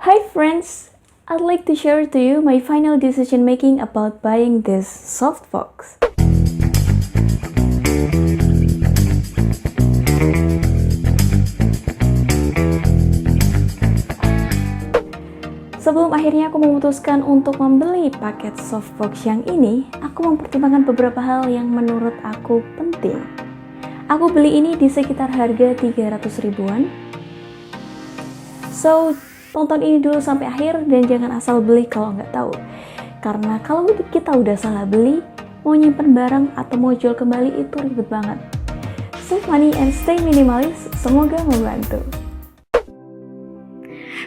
Hi friends, I'd like to share to you my final decision making about buying this softbox. Sebelum akhirnya aku memutuskan untuk membeli paket softbox yang ini, aku mempertimbangkan beberapa hal yang menurut aku penting. Aku beli ini di sekitar harga 300 ribuan. So, tonton ini dulu sampai akhir dan jangan asal beli kalau nggak tahu. Karena kalau kita udah salah beli, mau nyimpen barang atau mau jual kembali itu ribet banget. Save money and stay minimalis, semoga membantu.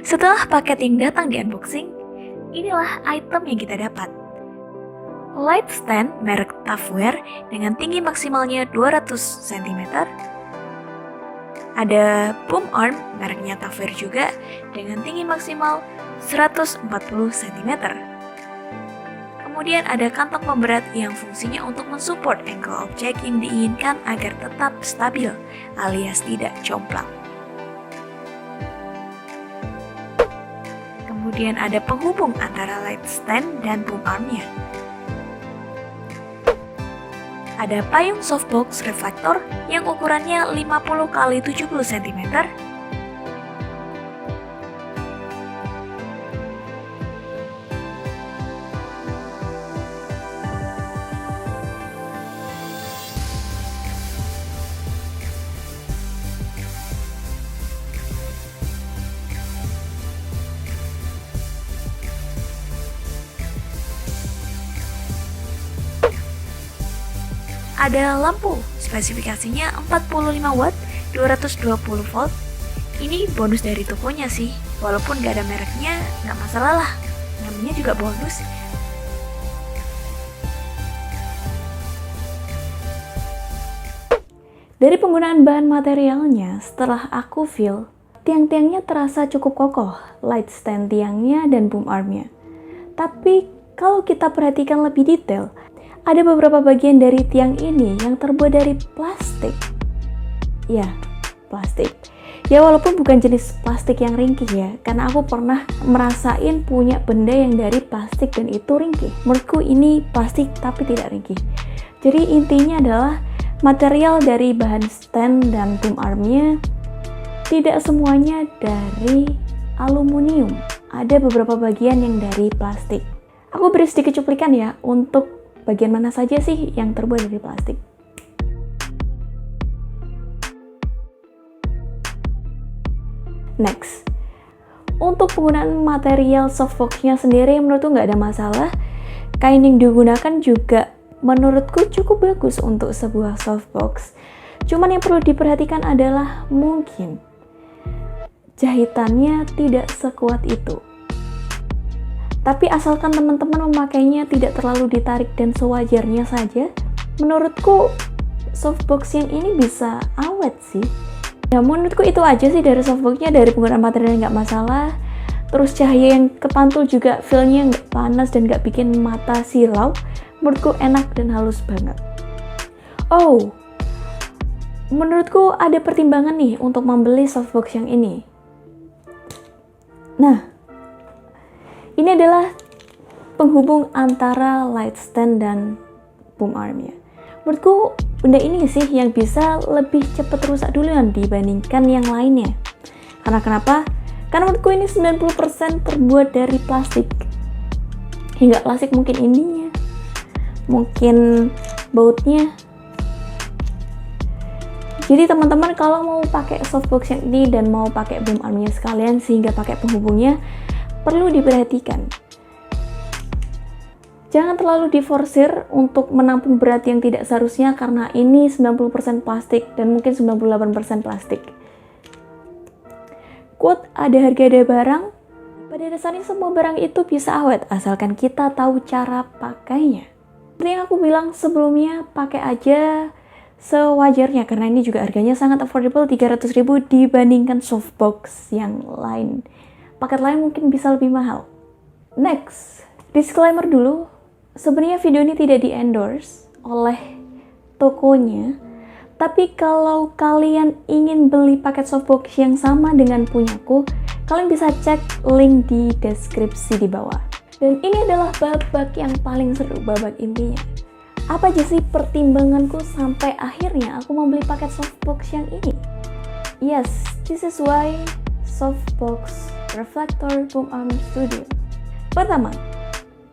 Setelah paket yang datang di unboxing, inilah item yang kita dapat. Light stand merek Tupperware dengan tinggi maksimalnya 200 cm. Ada boom arm mereknya Tupperware juga dengan tinggi maksimal 140 cm. Kemudian ada kantong pemberat yang fungsinya untuk mensupport angle objek yang diinginkan agar tetap stabil alias tidak jomplang. Kemudian ada penghubung antara light stand dan boom armnya. Ada payung softbox reflektor yang ukurannya 50 x 70 cm. Ada lampu, spesifikasinya 45 watt, 220 volt. Ini bonus dari tokonya sih, walaupun gak ada mereknya, gak masalah lah, namanya juga bonus. Dari penggunaan bahan materialnya, setelah aku feel, tiang-tiangnya terasa cukup kokoh, light stand tiangnya dan boom armnya. Tapi kalau kita perhatikan lebih detail, ada beberapa bagian dari tiang ini yang terbuat dari plastik. Ya, plastik. Ya walaupun bukan jenis plastik yang ringkih ya, karena aku pernah merasain punya benda yang dari plastik dan itu ringkih. Menurutku ini plastik tapi tidak ringkih. Jadi intinya adalah material dari bahan stand dan boom armnya tidak semuanya dari aluminium. Ada beberapa bagian yang dari plastik. Aku beri sedikit cuplikan ya untuk bagian mana saja sih yang terbuat dari plastik. Next, untuk penggunaan material softbox-nya sendiri menurutku nggak ada masalah. Kain yang digunakan juga menurutku cukup bagus untuk sebuah softbox. Cuman yang perlu diperhatikan adalah mungkin jahitannya tidak sekuat itu. Tapi asalkan teman-teman memakainya tidak terlalu ditarik dan sewajarnya saja, menurutku softbox yang ini bisa awet sih. Ya menurutku itu aja sih dari softboxnya, dari penggunaan material nggak masalah. Terus cahaya yang kepantul juga feel-nya nggak panas dan nggak bikin mata silau. Menurutku enak dan halus banget. Oh, menurutku ada pertimbangan nih untuk membeli softbox yang ini. Nah, ini adalah penghubung antara light stand dan boom armnya. Menurutku benda ini sih yang bisa lebih cepat rusak duluan dibandingkan yang lainnya. Karena kenapa? Karena menurutku ini 90% terbuat dari plastik. Hingga plastik mungkin ininya, mungkin bautnya. Jadi teman-teman kalau mau pakai softbox yang ini dan mau pakai boom armnya sekalian sehingga pakai penghubungnya, perlu diperhatikan. Jangan terlalu diforsir untuk menampung berat yang tidak seharusnya karena ini 90% plastik dan mungkin 98% plastik. Quote, ada harga ada barang. Pada dasarnya semua barang itu bisa awet asalkan kita tahu cara pakainya. Seperti yang aku bilang sebelumnya, pakai aja sewajarnya karena ini juga harganya sangat affordable, 300 ribu dibandingkan softbox yang lain. Paket lain mungkin bisa lebih mahal. Next, disclaimer dulu. Sebenarnya video ini tidak di-endorse oleh tokonya. Tapi kalau kalian ingin beli paket softbox yang sama dengan punyaku Kalian bisa cek link di deskripsi di bawah. Dan ini adalah babak yang paling seru, babak intinya. Apa aja sih pertimbanganku sampai akhirnya aku membeli paket softbox yang ini? Yes, this is why softbox reflector boom arm studio. Pertama,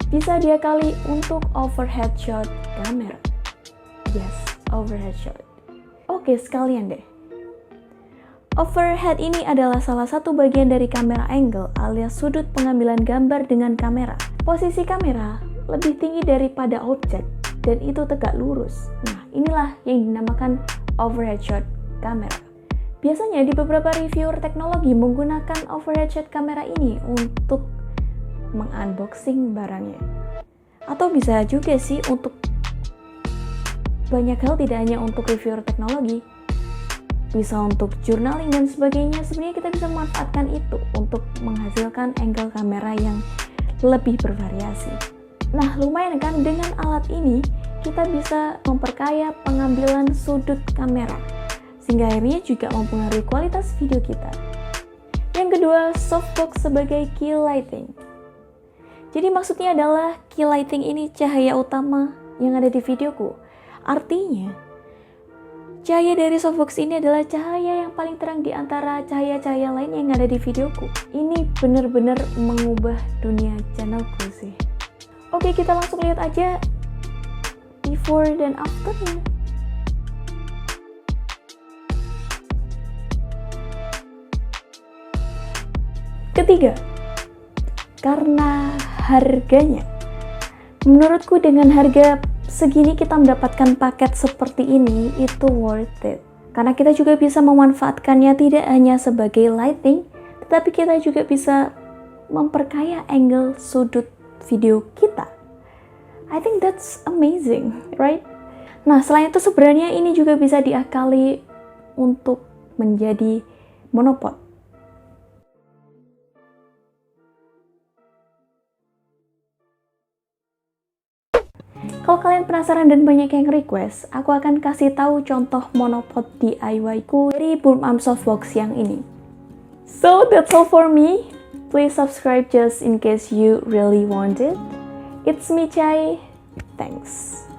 bisa diakali untuk overhead shot kamera. Yes, overhead shot. Oke, sekalian deh. Overhead ini adalah salah satu bagian dari kamera angle alias sudut pengambilan gambar dengan kamera. Posisi kamera lebih tinggi daripada objek dan itu tegak lurus. Nah, inilah yang dinamakan overhead shot kamera. Biasanya di beberapa reviewer teknologi menggunakan overhead shot kamera ini untuk mengunboxing barangnya. Atau bisa juga sih untuk banyak hal, tidak hanya untuk reviewer teknologi. Bisa untuk journaling dan sebagainya. Sebenarnya kita bisa memanfaatkan itu untuk menghasilkan angle kamera yang lebih bervariasi. Nah, lumayan kan, dengan alat ini kita bisa memperkaya pengambilan sudut kamera sehingga akhirnya juga mempengaruhi kualitas video kita. Yang kedua, softbox sebagai key lighting. Jadi maksudnya adalah key lighting ini cahaya utama yang ada di videoku. Artinya cahaya dari softbox ini adalah cahaya yang paling terang di antara cahaya-cahaya lain yang ada di videoku. Ini benar-benar mengubah dunia channelku sih. Oke, kita langsung lihat aja before dan afternya. Ketiga, karena harganya. Menurutku dengan harga segini kita mendapatkan paket seperti ini itu worth it. Karena kita juga bisa memanfaatkannya tidak hanya sebagai lighting, tetapi kita juga bisa memperkaya angle sudut video kita. I think that's amazing, right? Nah, selain itu sebenarnya ini juga bisa diakali untuk menjadi monopod. Kalau kalian penasaran dan banyak yang request, aku akan kasih tahu contoh monopod DIY ku dari boom arm softbox yang ini. So that's all for me. Please subscribe just in case you really want it. It's me, Chai. Thanks.